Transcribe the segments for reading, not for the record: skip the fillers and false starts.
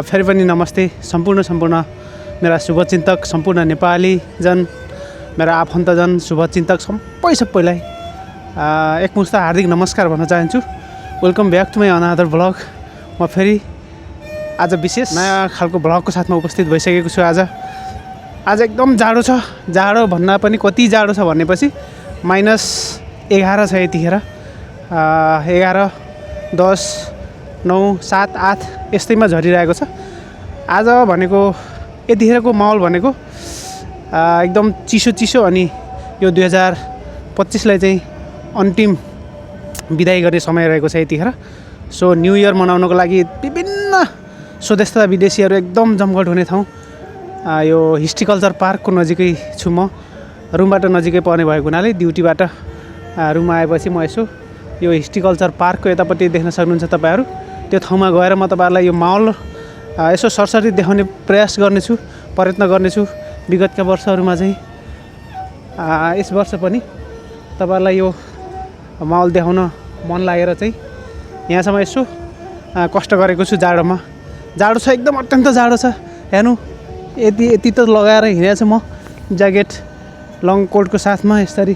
फेरि पनि नमस्ते सम्पूर्ण मेरा शुभचिन्तक सम्पूर्ण नेपालीजन मेरा आफन्तजन शुभचिन्तक सबैलाई एकमुष्ट हार्दिक नमस्कार भन्न चाहन्छु। Welcome back to my another blog. म फेरि आज विशेष नयाँ खालको ब्लगको साथमा उपस्थित भइसकेको छु। आज एकदम जाडो छ। जाडो भन्दा पनि कति जाडो छ भनेपछि -11 छ यतिखेर। 11, 10, 9, 7, 8 यस्तैमा झरिरहेको छ। आज भनेको यतिखेरको माहौल भनेको एकदम चिसो अनि यो 2025लाई चाहिँ अन्तिम बिदाई गर्ने समय रहेको छ यतिखेर। सो न्यू इयर मनाउनको लागि विभिन्न स्वदेश तथा विदेशीहरू एकदम जमघट हुने ठाउँ यो हिस्ट्रिकल्चर पार्कको नजिकै छु। म रुमबाट नजिकै पर्ने भएको हुनाले ड्युटीबाट रुममा आएपछि म यसो यो हिस्ट्रिकल्चर पार्कको यतापट्टि देख्न सक्नुहुन्छ तपाईँहरू। त्यो ठाउँमा गएर म तपाईँहरूलाई यो माहौल यसो सरसरी देखाउने प्रयास गर्नेछु, प्रयत्न गर्नेछु। विगतका वर्षहरूमा चाहिँ यस वर्ष पनि तपाईँहरूलाई यो माहौल देखाउन मन लागेर चाहिँ यहाँसम्म यसो कष्ट गरेको छु। जाडोमा जाडो छ, एकदम अत्यन्त जाडो छ। हेर्नु यति त लगाएर हिँडेको छु म, ज्याकेट लङ कोटको साथमा यसरी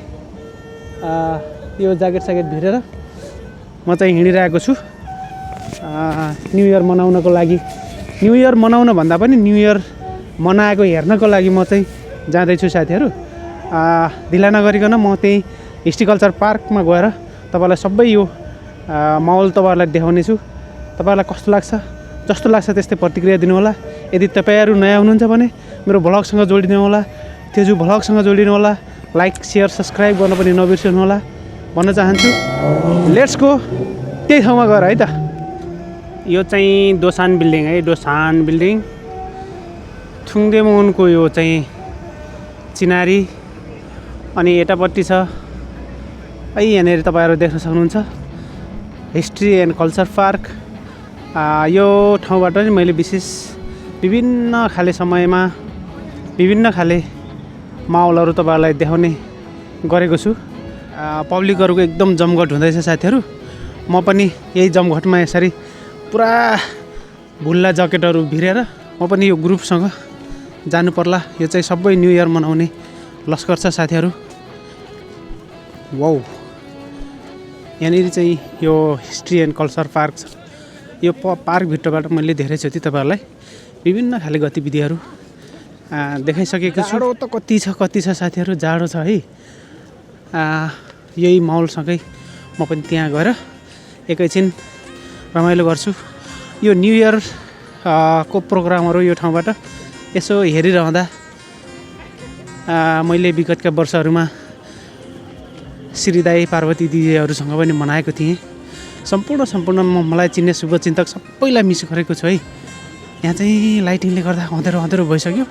यो ज्याकेट भिरेर म चाहिँ हिँडिरहेको छु न्यू इयर मनाउनको लागि। न्यू इयर मनाउन भन्दा पनि न्यू इयर मनाएको हेर्नको लागि म चाहिँ जाँदैछु साथीहरू। ढिला नगरिकन म त्यही हिस्ट्रिकल्चर पार्कमा गएर तपाईँलाई सबै यो माहौल तपाईँहरूलाई देखाउने छु। तपाईँहरूलाई कस्तो लाग्छ, जस्तो लाग्छ त्यस्तै प्रतिक्रिया दिनुहोला। यदि तपाईँहरू नयाँ हुनुहुन्छ भने मेरो भ्लगसँग जोडिनु होला, त्यो भ्लगसँग जोडिनु होला। लाइक, सेयर, सब्सक्राइब गर्न पनि नबिर्सनु होला भन्न चाहन्छु। लेट्स गो त्यही ठाउँमा गएर है त। यो चाहिँ दोसान बिल्डिङ है, दोसान बिल्डिङ। थुङ्देमुनको यो चाहिँ चिनारी अनि यतापट्टि छ है, यहाँनिर तपाईँहरू देख्न सक्नुहुन्छ हिस्ट्री एन्ड कल्चर पार्क। यो ठाउँबाट नि मैले विशेष विभिन्न खाले समयमा विभिन्न खाले माहौलहरू तपाईँहरूलाई देखाउने गरेको छु। पब्लिकहरूको एकदम जमघट हुँदैछ साथीहरू। म पनि यही जमघटमा यसरी पुरा भुल्ला ज्याकेटहरू भिरेर म पनि यो ग्रुपसँग जानु पर्ला। यो चाहिँ सबै न्यू इयर मनाउने लस्कर छ साथीहरू। वाउ, यहाँनिर चाहिँ यो हिस्ट्री एन्ड कल्चर पार्क छ। यो पार्कभित्रबाट मैले धेरैचोटि तपाईँहरूलाई विभिन्न खाले गतिविधिहरू देखाइसकेको छु। जाडो त कति छ साथीहरू, जाडो छ है। यही माहौलसँगै म पनि त्यहाँ गएर एकैछिन रमाइलो गर्छु। यो न्यू इयर को प्रोग्रामहरू यो ठाउँबाट यसो हेरिरहँदा मैले विगतका वर्षहरूमा श्रीदाई पार्वती दिदीहरूसँग पनि मनाएको थिएँ। सम्पूर्ण मलाई चिन्ने शुभचिन्तक सबैलाई मिस गरेको छु है। यहाँ चाहिँ लाइटिङले गर्दा अँधेरो भइसक्यो।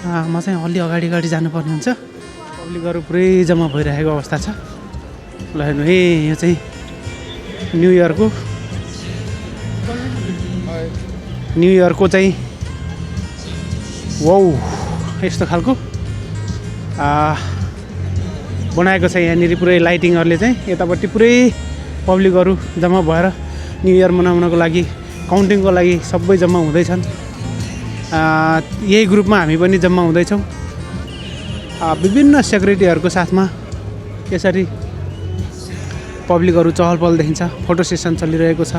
म चाहिँ अलि अगाडि जानुपर्ने हुन्छ। पब्लिकहरू पुरै जम्मा भइरहेको अवस्था छ। ल हेर्नु है, यो चाहिँ न्यू इयरको चाहिँ वाउ यस्तो खालको बनाएको छ यहाँनिर पुरै लाइटिङहरूले चाहिँ। यतापट्टि पुरै पब्लिकहरू जम्मा भएर न्यू इयर मनाउनको लागि, काउन्टिङको लागि सबै जम्मा हुँदैछन्। यही ग्रुपमा हामी पनि जम्मा हुँदैछौँ। विभिन्न सेक्युरिटीहरूको साथमा यसरी पब्लिकहरू चहल पहल देखिन्छ। फोटो सेसन चलिरहेको छ।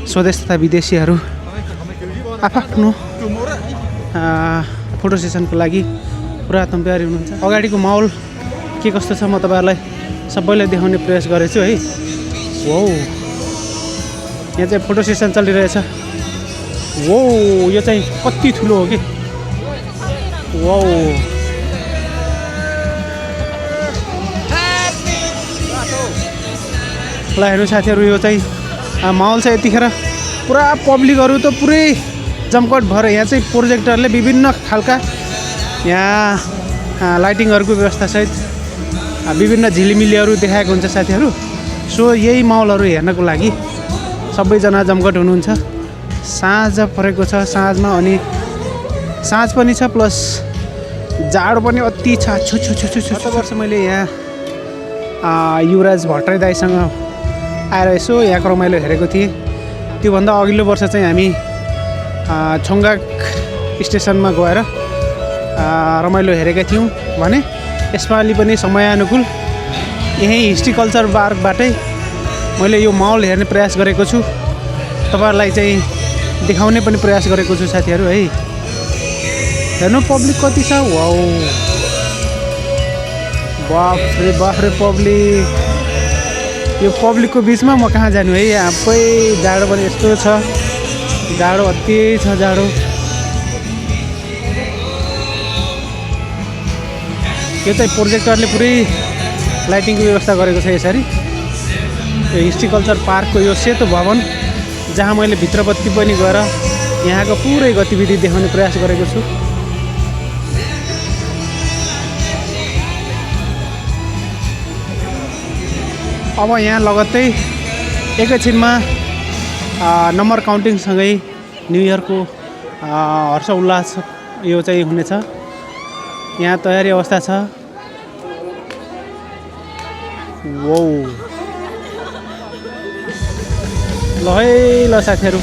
स्वदेश तथा विदेशीहरू आफ्नो फोटो सेसनको लागि पुरा तयारी हुनुहुन्छ। अगाडिको माहौल के कस्तो छ म तपाईँहरूलाई सबैलाई देखाउने प्रयास गरेछु है। वाउ, यहाँ चाहिँ फोटो सेसन चलिरहेछ। वाउ, यो चाहिँ कति ठुलो हो कि। वाउ, ल हेर्नु साथीहरू, यो चाहिँ माहौल छ यतिखेर। पुरा पब्लिकहरू त पुरै जमघट भएर यहाँ चाहिँ प्रोजेक्टरले विभिन्न खालका यहाँ लाइटिङहरूको व्यवस्थासहित विभिन्न झिलिमिलीहरू देखाएको हुन्छ साथीहरू। सो यही माहौलहरू हेर्नको लागि सबैजना जमघट हुनुहुन्छ। साँझ परेको छ, साँझमा अनि साँझ पनि छ प्लस जाडो पनि अति छ। गत वर्ष मैले यहाँ युवराज भट्टराई दाईसँग आएर यसो यहाँको रमाइलो हेरेको थिएँ। त्योभन्दा अघिल्लो वर्ष चाहिँ हामी छोङ्गाक स्टेसनमा गएर रमाइलो हेरेका थियौँ भने यसपालि पनि समयानुकूल यहीँ हिस्ट्री कल्चर पार्कबाटै मैले यो माहौल हेर्ने प्रयास गरेको छु, तपाईँहरूलाई चाहिँ देखाउने पनि प्रयास गरेको छु साथीहरू है। हेर्नु पब्लिक कति छ, वाउ बाफ रे पब्लिक। यो पब्लिकको बिचमा म कहाँ जानु है, आफै जाडो पनि यस्तो छ, जाडो अति छ जाडो। यो चाहिँ प्रोजेक्टरले पुरै लाइटिङको व्यवस्था गरेको छ यसरी। यो हिस्ट्री कल्चर पार्कको यो सेतो भवन जहाँ मैले भित्रपट्टि पनि गएर यहाँको पुरै गतिविधि देखाउने प्रयास गरेको छु। अब यहाँ लगत्तै एकैछिनमा नम्बर काउन्टिङसँगै न्यु इयरको हर्ष उल्लास यो चाहिँ हुनेछ। यहाँ तयारी अवस्था छ। वाउ ल है ल साथीहरू,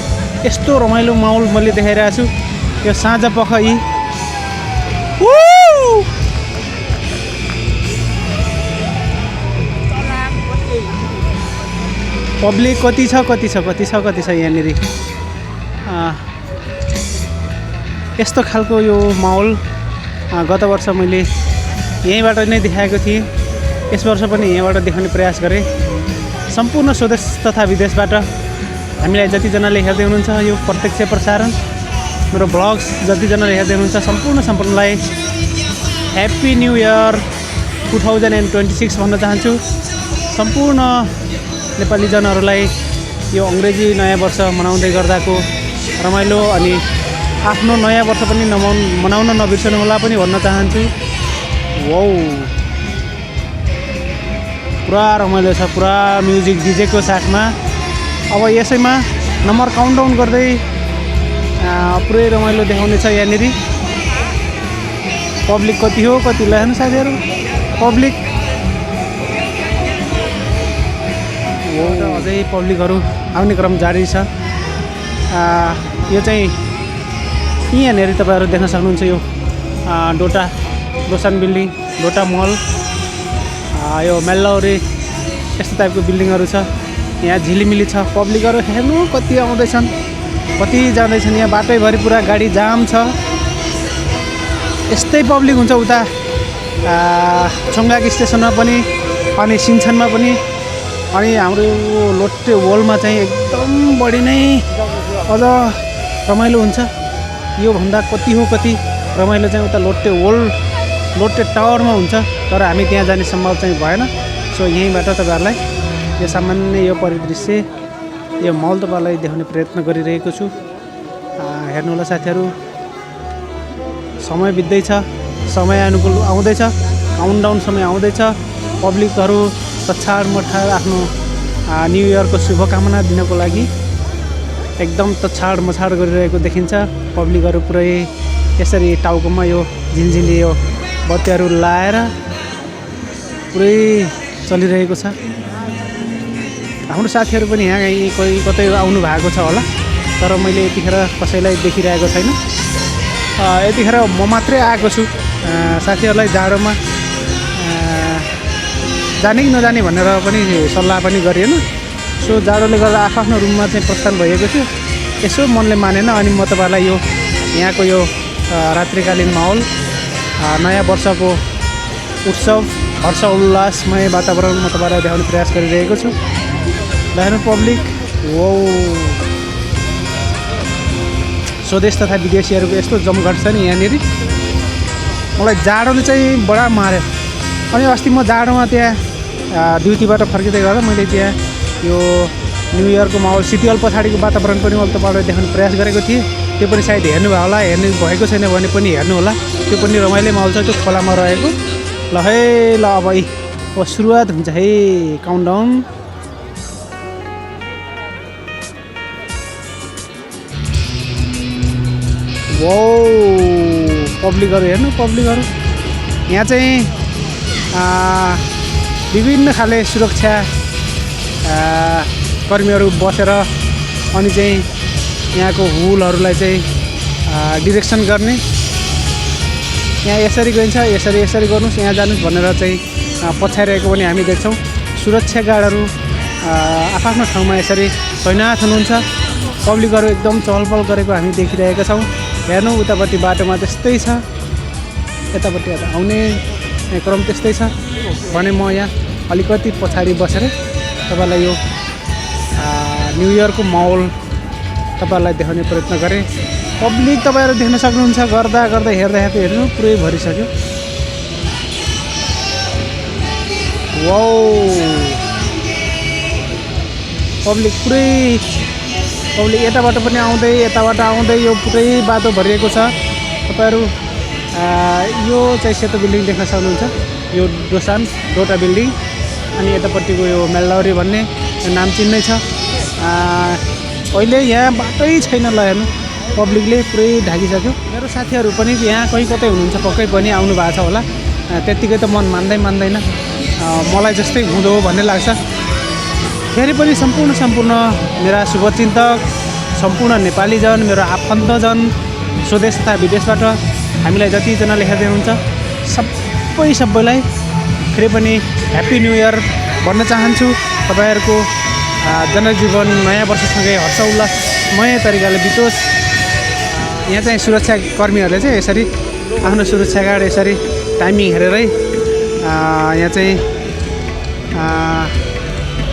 यस्तो रमाइलो माहौल मैले देखाइरहेको छु यो साँझ पख यी। पब्लिक कति छ यहाँनिर। यस्तो खालको यो माहौल गत वर्ष मैले यहीँबाट नै देखाएको थिएँ, यस वर्ष पनि यहीँबाट देखाउने प्रयास गरेँ। सम्पूर्ण स्वदेश तथा विदेशबाट हामीलाई जतिजनाले हेर्दै हुनुहुन्छ यो प्रत्यक्ष प्रसारण, मेरो भ्लग्स जतिजनाले हेर्दै हुनुहुन्छ सम्पूर्णलाई ह्याप्पी न्यु इयर 2026 भन्न चाहन्छु। सम्पूर्ण नेपाली जनहरूलाई यो अङ्ग्रेजी नयाँ वर्ष मनाउँदै गर्दाको रमाइलो अनि आफ्नो नयाँ वर्ष पनि मनाउन नबिर्सनु होला पनि भन्न चाहन्छु। वाउ पुरा रमाइलो छ, पुरा म्युजिक डिजेको साथमा। अब यसैमा नम्बर काउन्टडाउन गर्दै पुरै रमाइलो देखाउने छ यहाँनिर। पब्लिक कति हो कतिलाई हेर्नु साथीहरू, पब्लिक अझै पब्लिकहरू आउने क्रम जारी छ। यो चाहिँ यहाँनिर तपाईँहरू देख्न सक्नुहुन्छ यो डोटा रोशन बिल्डिङ, डोटा मल, यो मेल्लौरी यस्तो टाइपको बिल्डिङहरू छ। यहाँ झिलिमिली छ, पब्लिकहरू हेर्नु कति आउँदैछन् कति जाँदैछन्। यहाँ बाटैभरि पुरा गाडी जाम छ। यस्तै पब्लिक हुन्छ उता छोङ्गाक स्टेसनमा पनि अनि सिन्छनमा पनि, अनि हाम्रो लोटे वलमा चाहिँ एकदम बढी नै अझ रमाइलो हुन्छ। योभन्दा कति रमाइलो चाहिँ उता लोटे टावरमा हुन्छ, तर हामी त्यहाँ जाने सम्भव चाहिँ भएन। सो यहीँबाट तपाईँहरूलाई यो सामान्य यो परिदृश्य यो माहौल तपाईँलाई देखाउने प्रयत्न गरिरहेको छु। हेर्नु होला साथीहरू, समय बित्दैछ, समय अनुकूल आउँदैछ, काउन्टडाउन समय आउँदैछ। पब्लिकहरू तछाड मछाड आफ्नो न्यु इयरको शुभकामना दिनको लागि एकदम तछाड मछाड गरिरहेको देखिन्छ। पब्लिकहरू पुरै यसरी टाउकोमा यो झिलझिली यो बत्तीहरू लाएर पुरै चलिरहेको छ। हाम्रो साथीहरू पनि यहाँ कोही कतै आउनु भएको छ होला, तर मैले यतिखेर कसैलाई देखिरहेको छैन। यतिखेर म मात्रै आएको छु। साथीहरूलाई जाडोमा जाने कि नजाने भनेर पनि सल्लाह पनि गरिएन। सो जाडोले गर्दा आफ्नो रुममा चाहिँ प्रस्थान भएको थियो। यसो मनले मानेन, अनि म तपाईँलाई यो यहाँको यो रात्रिकालीन माहौल, नयाँ वर्षको उत्सव, हर्ष उल्लासमय वातावरण म तपाईँलाई देखाउने प्रयास गरिरहेको छु। हेर्नु पब्लिक, वो स्वदेश तथा विदेशीहरूको यस्तो जमघट छ नि यहाँनिर। मलाई जाडोले चाहिँ बडा मार्यो। अनि अस्ति म जाडोमा त्यहाँ ड्युटीबाट फर्किँदै गर्दा मैले त्यहाँ यो न्यु इयरको माहौल शीतल पछाडिको वातावरण पनि मैले तपाईँलाई देखाउने प्रयास गरेको थिएँ। त्यो पनि सायद हेर्नुभयो होला, हेर्नु भएको छैन भने पनि हेर्नु होला। त्यो पनि रमाइलो माहौल छ त्यो खोलामा रहेको। ल है ल अब सुरुवात हुन्छ है काउन्टडाउन। वो पब्लिकहरू हेर्नु, पब्लिकहरू यहाँ चाहिँ विभिन्न खाले सुरक्षा कर्मीहरू बसेर अनि चाहिँ यहाँको हुलहरूलाई चाहिँ डिरेक्सन गर्ने। यहाँ यसरी गइन्छ, यसरी यसरी गर्नुहोस्, यहाँ जानुहोस् भनेर चाहिँ पछाइरहेको पनि हामी देख्छौँ। सुरक्षा गार्डहरू आफ्नो ठाउँमा यसरी तैनाथ हुनुहुन्छ। पब्लिकहरू एकदम चहलपहल गरेको हामी देखिरहेका छौँ। हेर्नु उतापट्टि बाटोमा त्यस्तै छ, यतापट्टि आउने क्रम त्यस्तै छ भने म यहाँ अलिकति पछाडि बसेर तपाईँलाई यो न्यु इयरको माहौल तपाईँहरूलाई देखाउने प्रयत्न गरेँ। पब्लिक तपाईँहरू देख्न सक्नुहुन्छ। गर्दा गर्दै हेर्दा हेर्दै हेर्नु पुरै भरिसक्यो। वाउ, पब्लिक यताबाट पनि आउँदै यताबाट आउँदै यो पुरै बाटो भरिएको छ। तपाईँहरू यो चाहिँ सेतो बिल्डिङ देख्न सक्नुहुन्छ। यो डोटा बिल्डिङ अनि यतापट्टिको यो मेलौरी भन्ने नाम चिन्नै छ। अहिले यहाँ बाटै छैन। ल हेर्नु पब्लिकले पुरै ढाकिसक्यो। मेरो साथीहरू पनि यहाँ कहीँ कतै हुनुहुन्छ, पक्कै पनि आउनु भएको छ होला। त्यत्तिकै त मन मान्दैन, मलाई जस्तै हुँदो हो भन्ने लाग्छ। फेरि पनि सम्पूर्ण मेरा शुभचिन्तक, सम्पूर्ण नेपालीजन, मेरो आफन्तजन, स्वदेश तथा विदेशबाट हामीलाई जतिजनाले हेर्दै हुनुहुन्छ सबैलाई फेरि पनि ह्याप्पी न्यु इयर भन्न चाहन्छु। तपाईँहरूको जनजीवन नयाँ वर्षसँगै हर्ष उल्लासमय तरिकाले बितोस्। यहाँ चाहिँ सुरक्षाकर्मीहरूले चाहिँ यसरी आफ्नो सुरक्षा गार्ड यसरी टाइमिङ हेरेरै यहाँ चाहिँ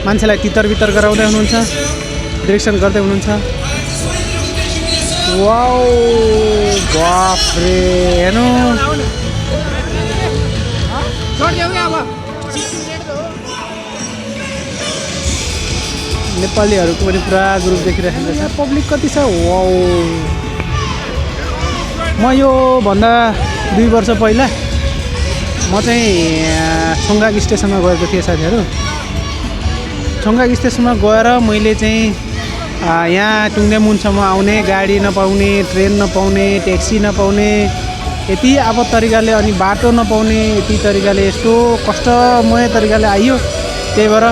मान्छेलाई तितर बितर गराउँदै हुनुहुन्छ, डिरेक्सन गर्दै हुनुहुन्छ। वाउ, बाफरे, हेर्नु नेपालीहरूको पनि पुरा ग्रुप देखिरहेको छ। पब्लिक कति छ? वाउ, म यो भन्दा 2 वर्ष पहिला म चाहिँ छुङगाग स्टेसनमा गएको थिएँ साथीहरू। छुङगाग स्टेसनमा गएर मैले चाहिँ यहाँ टुङ्गेमुनसम्म आउने गाडी नपाउने, ट्रेन नपाउने, ट्याक्सी नपाउने, यति आपत तरिकाले अनि बाटो नपाउने यति तरिकाले यस्तो कष्टमय तरिकाले आइयो। त्यही भएर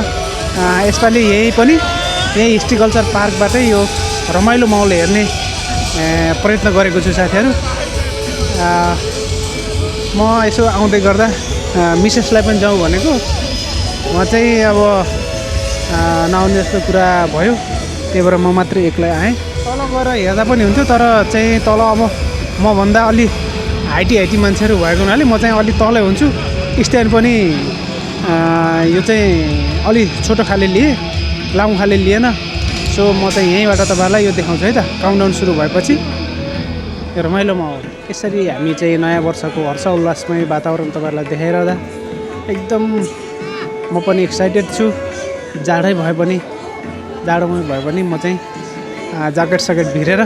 यसपालि यही हिस्ट्रिकल्चर पार्कबाटै यो रमाइलो माहौल हेर्ने प्रयत्न गरेको छु साथीहरू। म यसो आउँदै गर्दा मिसेसलाई पनि जाउँ भनेको, म चाहिँ अब नआउने जस्तो कुरा भयो। त्यही भएर म मात्रै एक्लै आएँ। तल गएर हेर्दा पनि हुन्थ्यो, तर चाहिँ तल अब मभन्दा अलि हाइटी मान्छेहरू भएको हुनाले म चाहिँ अलि तलै हुन्छु। स्ट्यान्ड पनि यो चाहिँ अलि छोटो खाले लिए, लामो खाले लिएन। सो म चाहिँ यहीँबाट तपाईँहरूलाई यो देखाउँछु है त। काउन्टडाउन सुरु भएपछि यो रमाइलो माहौल यसरी हामी चाहिँ नयाँ वर्षको हर्ष उल्लासमय वातावरण तपाईँहरूलाई देखाइरहँदा एकदम म पनि एक्साइटेड छु। जाडोमै भए पनि म चाहिँ ज्याकेट भिरेर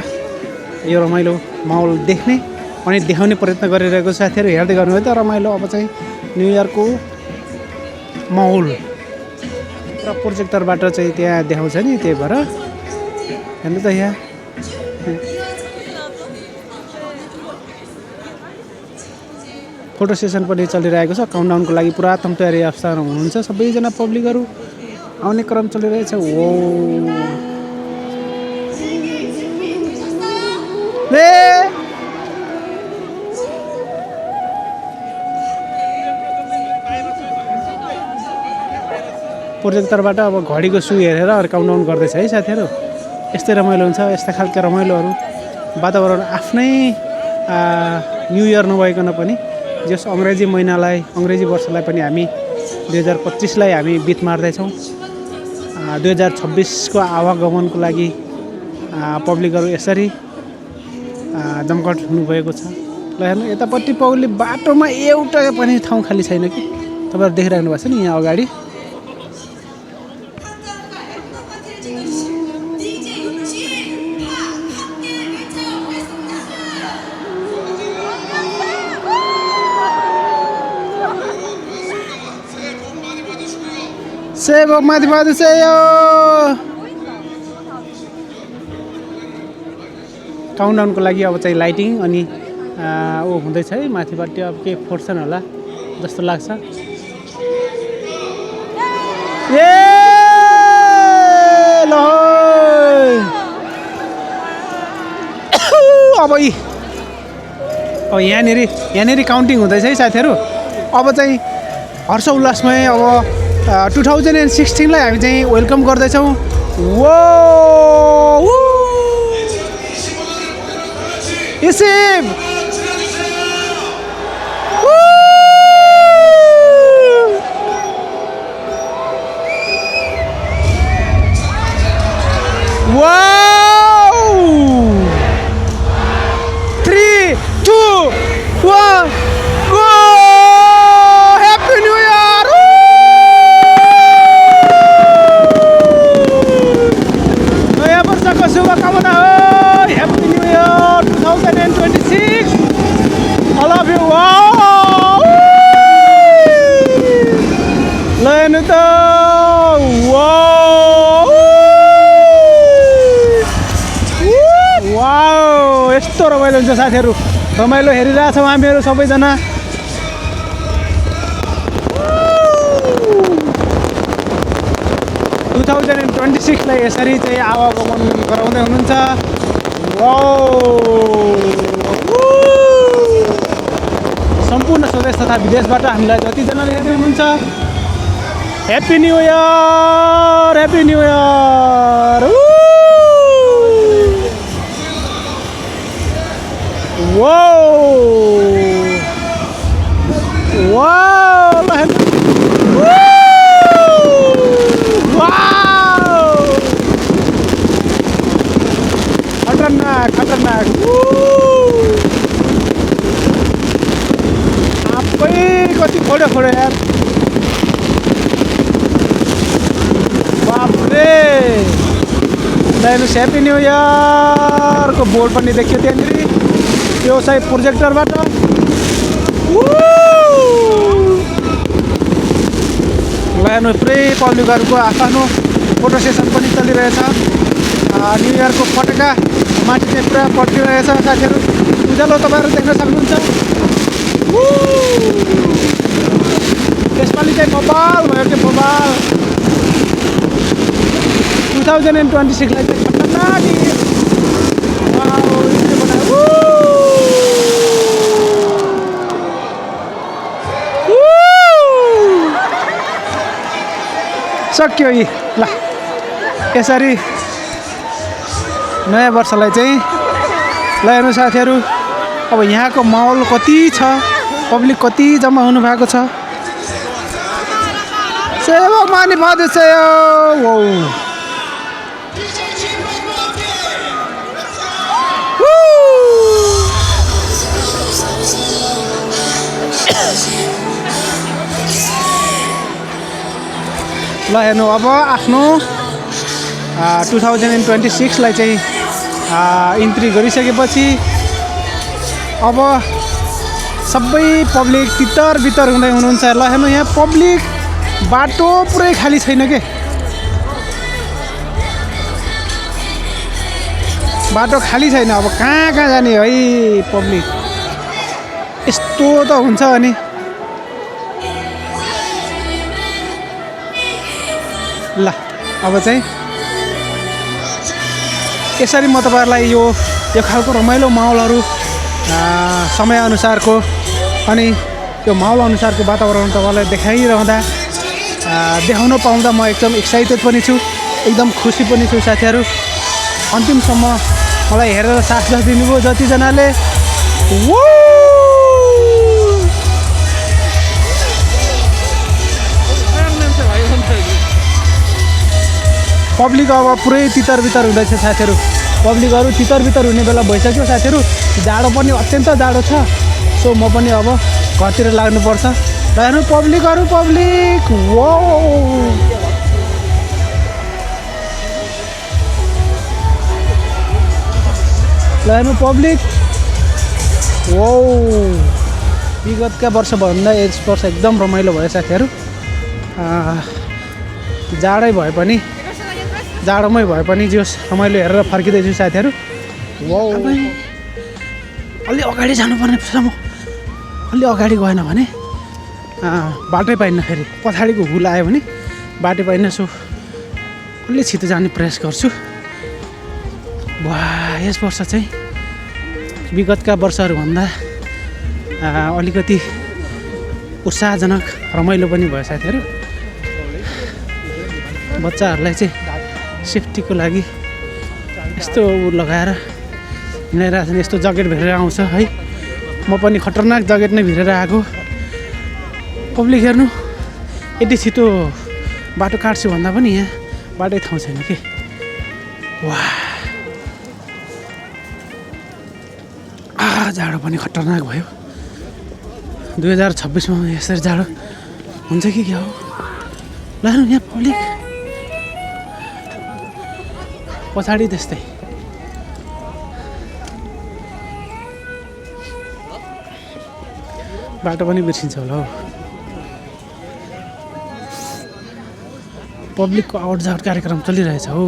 यो रमाइलो माहौल देख्ने अनि देखाउने प्रयत्न गरिरहेको साथीहरू हेर्दै गर्नुभयो त। रमाइलो अब चाहिँ न्यु इयरको माहौल र प्रोजेक्टरबाट चाहिँ त्यहाँ देखाउँछ नि, त्यही भएर हेर्नु त। यहाँ फोटो सेसन पनि चलिरहेको छ। काउन्टडाउनको लागि पुरा तयारी अवस्थामा हुनुहुन्छ सबैजना। पब्लिकहरू आउने क्रम चलिरहेछ। ओ प्रोजेक्टरबाट अब घडीको सुई हेरेर काउन्टडाउन गर्दैछ है साथीहरू। यस्तै रमाइलो हुन्छ। यस्ता खालका रमाइलोहरू वातावरण आफ्नै न्यु इयर नभइकन पनि जस अङ्ग्रेजी महिनालाई, अङ्ग्रेजी वर्षलाई पनि हामी 2025लाई हामी बित मार्दैछौँ। 2026को आवागमनको लागि पब्लिकहरू यसरी जमघट हुनुभएको छ। ल हेर्नु यतापट्टि पौली बाटोमा एउटा पनि ठाउँ खाली छैन कि। तपाईँहरू देखिराख्नु भएको छ नि यहाँ अगाडि। सेवक माथि बाँध्छ यो काउन्टडाउनको लागि। अब चाहिँ लाइटिङ अनि हुँदैछ है माथिबाट। अब के फोर्छन् होला जस्तो लाग्छ। ए ल अब यहाँनिर काउन्टिङ हुँदैछ है साथीहरू। अब चाहिँ हर्ष उल्लासमै अब 2016 हामी चाहिँ वेलकम गर्दैछौँ। वो इसिम Wow! 3, 2, 1, go! Happy New Year! नयाँ वर्षको शुभकामना हो। Happy New Year 2026. All of you. Wow! ल हेर्नु त। Wow! वाउ यस्तो रमाइलो हुन्छ साथीहरू। रमाइलो हेरिरहेछौँ हामीहरू सबैजना। 2026 लाई यसरी चाहिँ आवागमन गराउँदै हुनुहुन्छ। सम्पूर्ण स्वदेश तथा विदेशबाट हामीलाई जतिजनाले हेर्दै हुनुहुन्छ happy new year, happy new year. खतरनाक आफै कति खोडो यार। बापरे ह्याप्पी न्यू इयरको बोर्ड पनि देखियो त्यहाँनिर त्यो चाहिँ प्रोजेक्टरबाट। ल हेर्नु पुरै पब्लिकहरूको आफ्नो फोटो सेसन पनि चलिरहेछ। न्यू इयरको पटका माथि चाहिँ पुरा पड्किरहेछ साथीहरू। उज्यालो तपाईँहरू देख्न सक्नुहुन्छ। त्यसपालि चाहिँ बबाल भयो त्यो बबाल। 2026 लाई चाहिँ खतरनाक सक्यो यी। ल यसरी नयाँ वर्षलाई चाहिँ ल हेर्नु साथीहरू। अब यहाँको माहौल कति छ, पब्लिक कति जम्मा हुनु भएको छ। सेवक मानि भदछ यो ल हेर्नु। अब आफ्नो 2026 लाई चाहिँ इन्ट्री गरिसकेपछि अब सबै पब्लिक तितर बितर हुँदै हुनुहुन्छ। ल हेर्नु यहाँ पब्लिक बाटो पुरै खाली छैन के। बाटो खाली छैन। अब कहाँ कहाँ जाने है पब्लिक। यस्तो त हुन्छ अनि। ल अब चाहिँ यसरी म तपाईँहरूलाई यो खालको रमाइलो माहौलहरू समयअनुसारको अनि यो माहौल अनुसारको वातावरण तपाईँलाई देखाइरहँदा देखाउन पाउँदा म एकदम एक्साइटेड पनि छु, एकदम खुसी पनि छु साथीहरू। अन्तिमसम्म मलाई हेरेर साथ दिनुभयो जतिजनाले। पब्लिक अब पुरै तितर बितर हुँदैछ साथीहरू। पब्लिकहरू तितर बितर हुने बेला भइसक्यो साथीहरू। जाडो पनि अत्यन्त जाडो छ। सो म पनि अब घरतिर लाग्नुपर्छ। र हेर्नु पब्लिकहरू पब्लिक वो ल हेर्नु पब्लिक वो विगतका वर्षभन्दा यस वर्ष एकदम रमाइलो भयो साथीहरू। जाडोमै भए पनि जोस् रमाइलो हेरेर फर्किँदैछु साथीहरू। अलि अगाडि जानुपर्ने छ। म अलि अगाडि गएन भने बाटै पाइन्न। फेरि पछाडिको हुल आयो भने बाटै पाइन्न। सो अलि छिटो जाने प्रयास गर्छु। वाह यस वर्ष चाहिँ विगतका वर्षहरूभन्दा अलिकति उत्साहजनक रमाइलो पनि भयो साथीहरू। बच्चाहरूलाई चाहिँ सेफ्टीको लागि यस्तो लगाएर हिँडाइरहेको छ। यस्तो ज्याकेट भिरेर आउँछ है। म पनि खतरनाक ज्याकेट नै भिरेर आएको। पब्लिक हेर्नु यति छिटो बाटो काट्छु भन्दा पनि यहाँ बाटै ठाउँ छैन के। वाह, जाडो पनि खतरनाक भयो। 2026 मा यसरी जाडो हुन्छ कि क्या हो। ल यहाँ पब्लिक पछाडि त्यस्तै बाटो पनि बिर्सिन्छ होला हौ। पब्लिकको आउट जाउट कार्यक्रम चलिरहेछ हौ।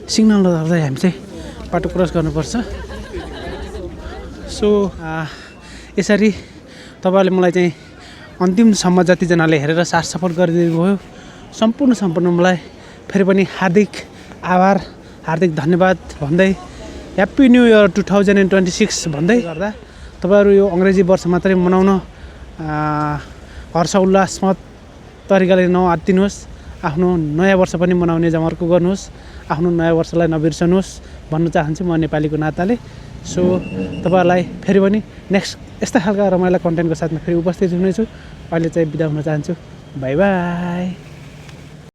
सिग्नल नधर्दै हामी चाहिँ बाटो क्रस गर्नुपर्छ। सो यसरी तपाईँहरूले मलाई चाहिँ अन्तिमसम्म जतिजनाले हेरेर साथ सपोर्ट गरिदिनु भयो सम्पूर्ण मलाई फेरि पनि हार्दिक आभार, हार्दिक धन्यवाद भन्दै ह्याप्पी न्यू इयर 2026 भन्दै गर्दा तपाईँहरू यो अङ्ग्रेजी वर्ष मात्रै मनाउन हर्ष उल्लासमत तरिकाले नआत्तिनुहोस्। आफ्नो नयाँ वर्ष पनि मनाउने जमर्को गर्नुहोस्। आफ्नो नयाँ वर्षलाई नबिर्सनुहोस् भन्न चाहन्छु म नेपालीको नाताले। सो तपाईँहरूलाई फेरि पनि नेक्स्ट यस्ता खालका रमाइला कन्टेन्टको साथमा फेरि उपस्थित हुनेछु। अहिले चाहिँ बिदा हुन चाहन्छु। By by.